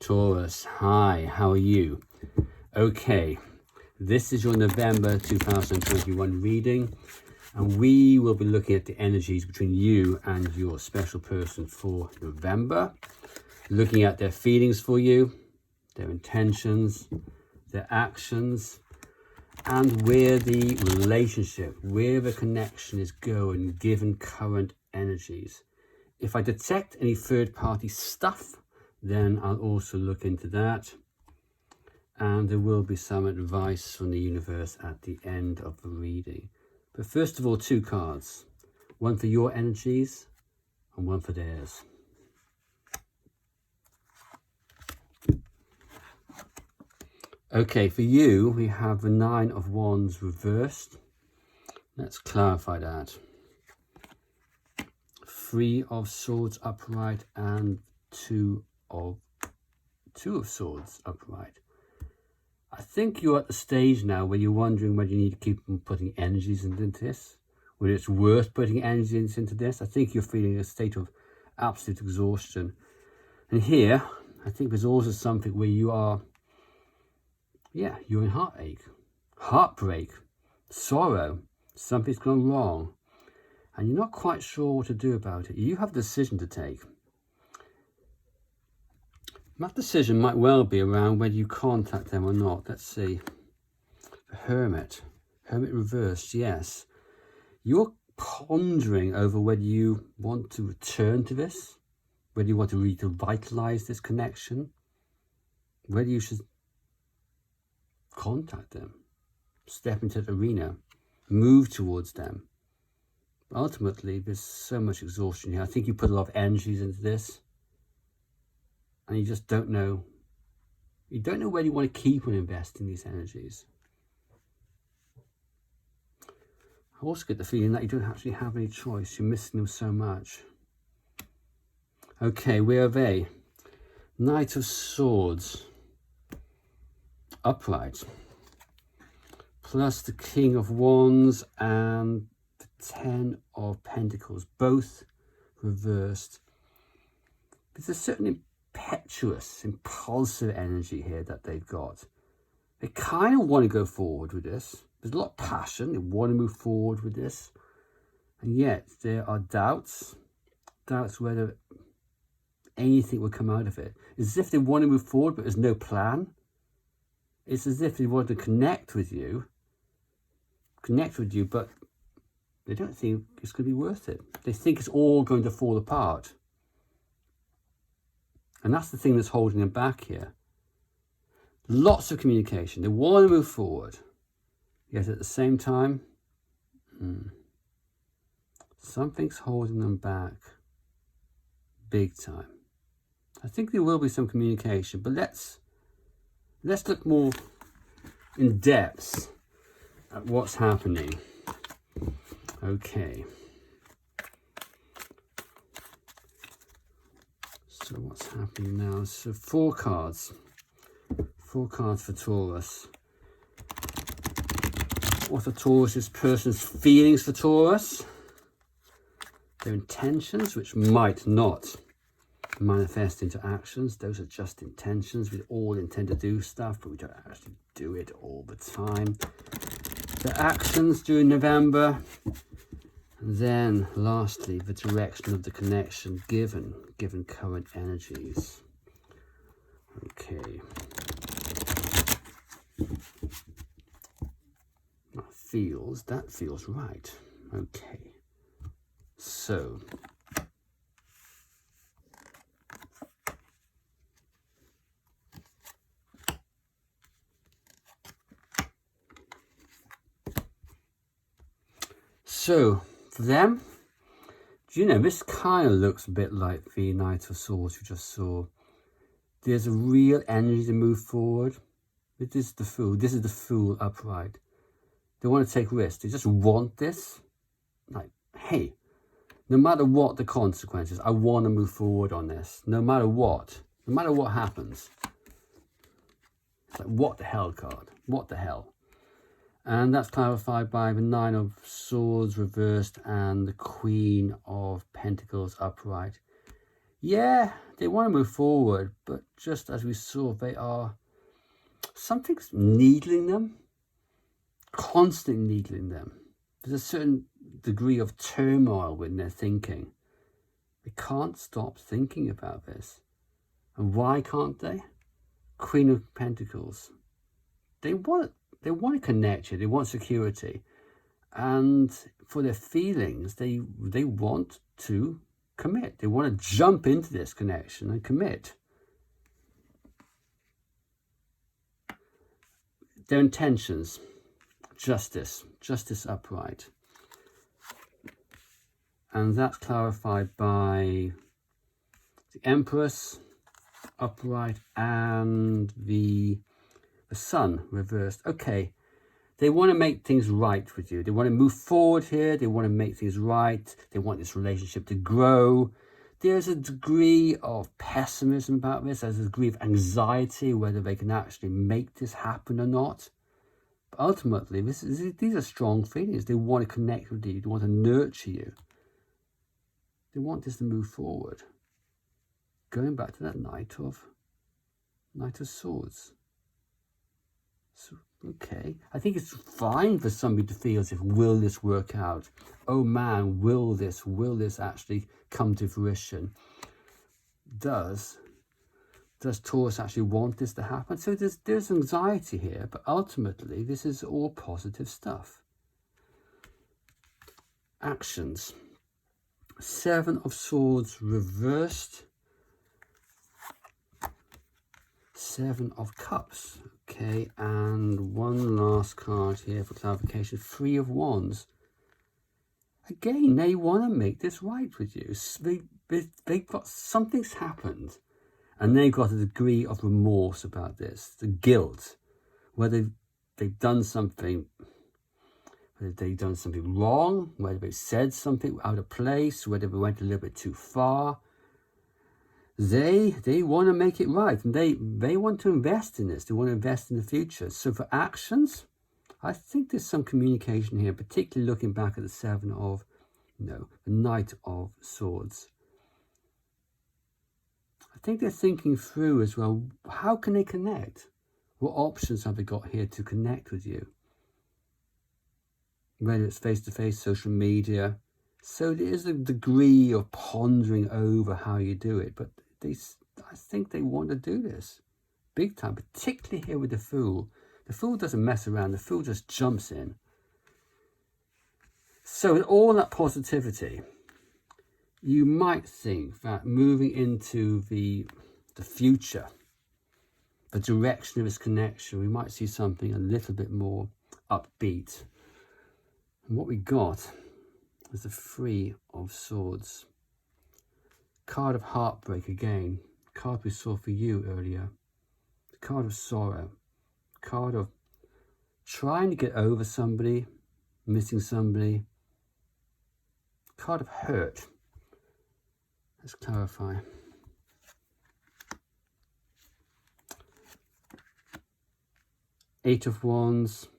Taurus, hi, how are you? Okay, this is your November 2021 reading, and we will be looking at the energies between you and your special person for November, looking at their feelings for you, their intentions, their actions, and where the relationship, where the connection is going given current energies. If I detect any third-party stuff, then I'll also look into that. And there will be some advice from the universe at the end of the reading. But first of all, two cards. One for your energies and one for theirs. Okay, for you, we have the Nine of Wands reversed. Let's clarify that. Three of Swords upright and Two of Swords upright. I think you're at the stage now where you're wondering whether you need to keep putting energies into this, whether it's worth putting energies into this. I think you're feeling a state of absolute exhaustion. And here, I think there's also something where you are, you're in heartache, heartbreak, sorrow, something's gone wrong, and you're not quite sure what to do about it. You have a decision to take. That decision might well be around whether you contact them or not. Let's see. Hermit reversed, yes. You're pondering over whether you want to return to this, whether you want to revitalize this connection, whether you should contact them, step into the arena, move towards them. Ultimately, there's so much exhaustion here. I think you put a lot of energies into this, and you just don't know. You don't know whether you want to keep on investing these energies. I also get the feeling that you don't actually have any choice. You're missing them so much. Okay, where are they? Knight of Swords upright, plus the King of Wands and the Ten of Pentacles, both reversed. There's a certain impetuous, impulsive energy here that they've got. They kind of want to go forward with this. There's a lot of passion. They want to move forward with this. And yet there are doubts whether anything will come out of it. It's as if they want to move forward, but there's no plan. It's as if they want to connect with you, but they don't think it's going to be worth it. They think it's all going to fall apart. And that's the thing that's holding them back here. Lots of communication. They want to move forward. Yet at the same time, something's holding them back big time. I think there will be some communication, but let's look more in depth at what's happening. Okay. So what's happening now? So four cards for Taurus. What are Taurus's person's feelings for Taurus? Their intentions, which might not manifest into actions. Those are just intentions. We all intend to do stuff, but we don't actually do it all the time. The actions during November. And then, lastly, the direction of the connection given current energies. Okay. That feels right. Okay. So, for them, do you know, this kind of looks a bit like the Knight of Swords you just saw. There's a real energy to move forward. This is the Fool. This is the Fool upright. They want to take risks. They just want this. Like, hey, no matter what the consequences, I want to move forward on this. No matter what happens. It's like, what the hell card? What the hell? And that's clarified by the Nine of Swords reversed and the Queen of Pentacles upright. Yeah, they want to move forward, but just as we saw, something's needling them, constantly needling them. There's a certain degree of turmoil when they're thinking. They can't stop thinking about this. And why can't they? Queen of Pentacles. They want to connect you. They want security. And for their feelings, they want to commit. They want to jump into this connection and commit. Their intentions, justice upright. And that's clarified by the Empress upright and the Sun reversed. Okay, they want to make things right with you. They want to move forward here. They want to make things right. They want this relationship to grow. There's a degree of pessimism about this. There's a degree of anxiety whether they can actually make this happen or not. But ultimately, these are strong feelings. They want to connect with you. They want to nurture you. They want this to move forward. Going back to that Knight of Swords. So, okay, I think it's fine for somebody to feel as if, will this work out? Oh man, will this actually come to fruition? Does Taurus actually want this to happen? So there's anxiety here, but ultimately this is all positive stuff. Actions. 7 of Swords reversed. 7 of Cups. Okay, and one last card here for clarification. 3 of Wands. Again, they want to make this right with you. They've got, something's happened, and they've got a degree of remorse about this, the guilt, whether they've done something, wrong, whether they said something out of place, whether they went a little bit too far. They want to make it right, and they want to invest in this. They want to invest in the future. So for actions, I think there's some communication here, particularly looking back at the Knight of Swords. I think they're thinking through as well, how can they connect? What options have they got here to connect with you? Whether it's face-to-face, social media. So there is a degree of pondering over how you do it, but I think they want to do this big time, particularly here with the Fool. The Fool doesn't mess around. The Fool just jumps in. So with all that positivity, you might think that moving into the future, the direction of this connection, we might see something a little bit more upbeat. And what we got is the 3 of Swords. Card of heartbreak again. Card we saw for you earlier. The card of sorrow. Card of trying to get over somebody, missing somebody. Card of hurt. Let's clarify. Eight of Wands.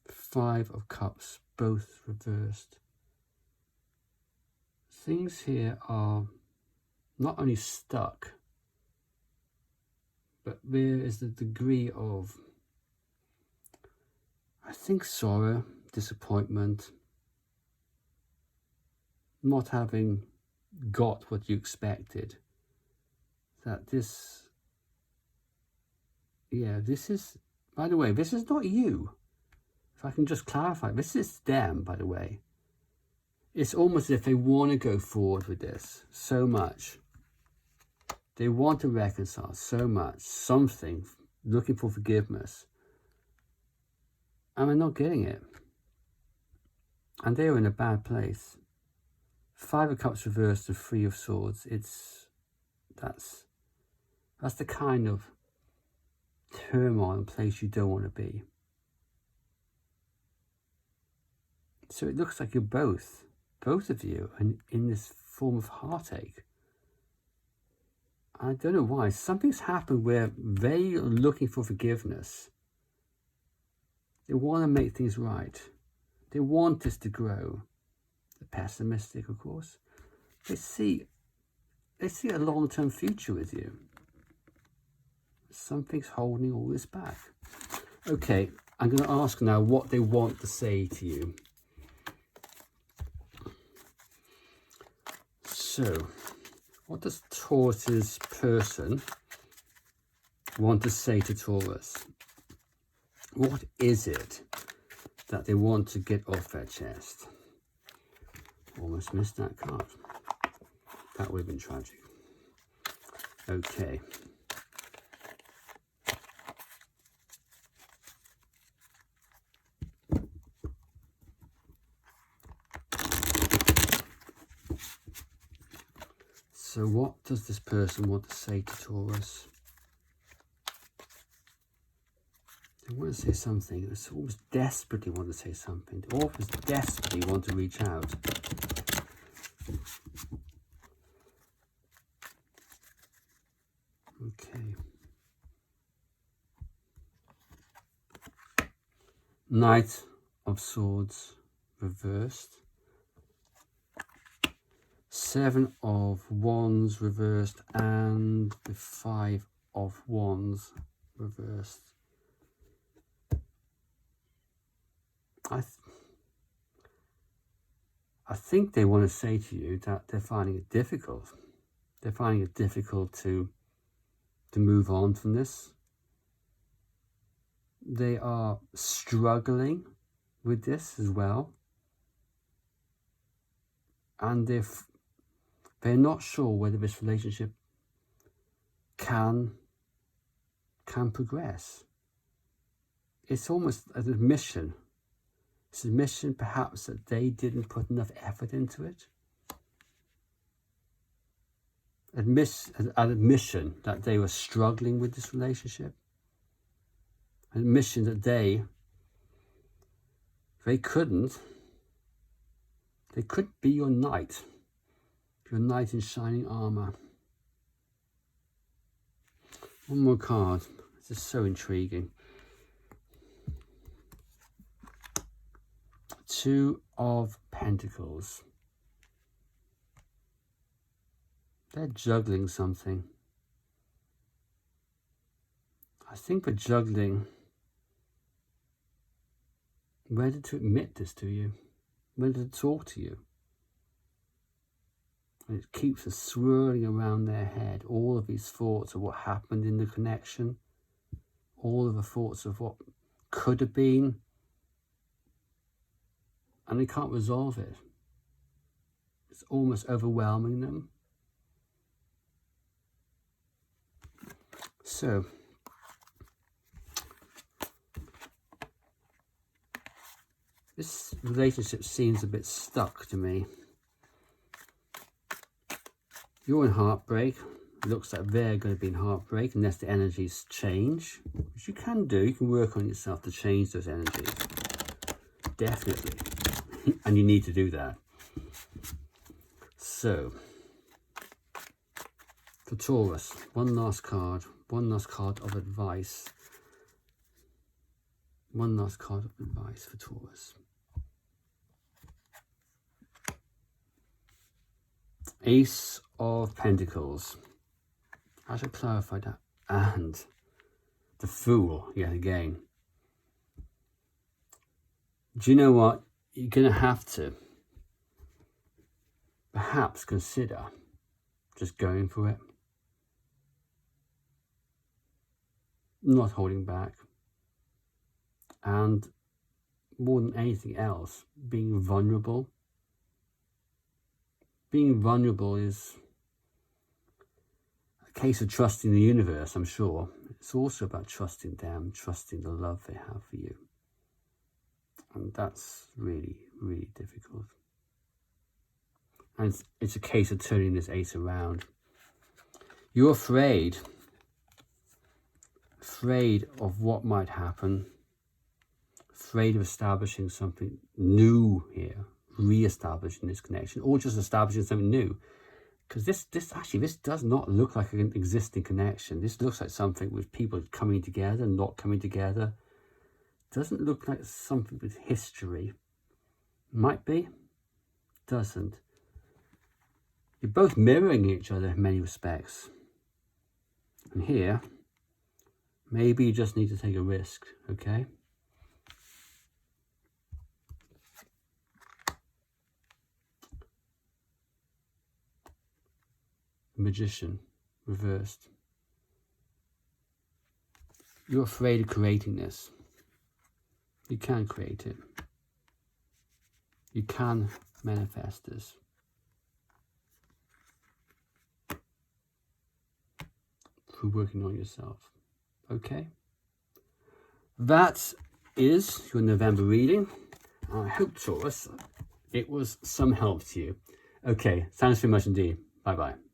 5 of Cups. Both reversed. Things here are not only stuck, but there is the degree of, I think, sorrow, disappointment, not having got what you expected. That this is, by the way, this is not you. If I can just clarify, this is them, by the way. It's almost as if they want to go forward with this so much. They want to reconcile so much, something, looking for forgiveness. And they're not getting it. And they're in a bad place. 5 of Cups reversed and 3 of Swords. That's the kind of turmoil and place you don't want to be. So it looks like you're both of you, and in this form of heartache. I don't know why. Something's happened where they are looking for forgiveness. They want to make things right. They want this to grow. The pessimistic, of course. They see they see a long-term future with you. Something's holding all this back. Okay, I'm going to ask now what they want to say to you. So, what does Taurus's person want to say to Taurus? What is it that they want to get off their chest? Almost missed that card. That would have been tragic. Okay. So what does this person want to say to Taurus? They want to say something. They almost desperately want to say something. They always desperately want to reach out. Okay. Knight of Swords reversed. Seven of Wands reversed, and the Five of Wands reversed. I think they want to say to you that they're finding it difficult. They're finding it difficult to move on from this. They are struggling with this as well. And they're not sure whether this relationship can progress. It's almost an admission. It's an admission perhaps that they didn't put enough effort into it. An admission that they were struggling with this relationship. An admission that they couldn't be your knight in shining armor. One more card. This is so intriguing. Two of Pentacles. They're juggling something. I think they're juggling whether to admit this to you, whether to talk to you. And it keeps us swirling around their head, all of these thoughts of what happened in the connection, all of the thoughts of what could have been, and they can't resolve it. It's almost overwhelming them. So, this relationship seems a bit stuck to me. You're in heartbreak. It looks like they're going to be in heartbreak unless the energies change, which you can do. You can work on yourself to change those energies. Definitely. And you need to do that. So, for Taurus, one last card of advice. One last card of advice for Taurus. Ace of Pentacles. I should clarify that. And the Fool, yet again. Do you know what? You're going to have to perhaps consider just going for it. Not holding back. And more than anything else, being vulnerable. Being vulnerable is a case of trusting the universe, I'm sure. It's also about trusting them, trusting the love they have for you. And that's really, really difficult. And it's a case of turning this ace around. You're afraid of what might happen, afraid of establishing something new here, re-establishing this connection, or just establishing something new. Because this does not look like an existing connection. This looks like something with people coming together, not coming together. Doesn't look like something with history. Might be, doesn't. You're both mirroring each other in many respects. And here, maybe you just need to take a risk, okay? Magician, reversed. You're afraid of creating this. You can create it. You can manifest this. Through working on yourself. Okay? That is your November reading. I hope, Taurus, it was some help to you. Okay, thanks very much indeed. Bye-bye.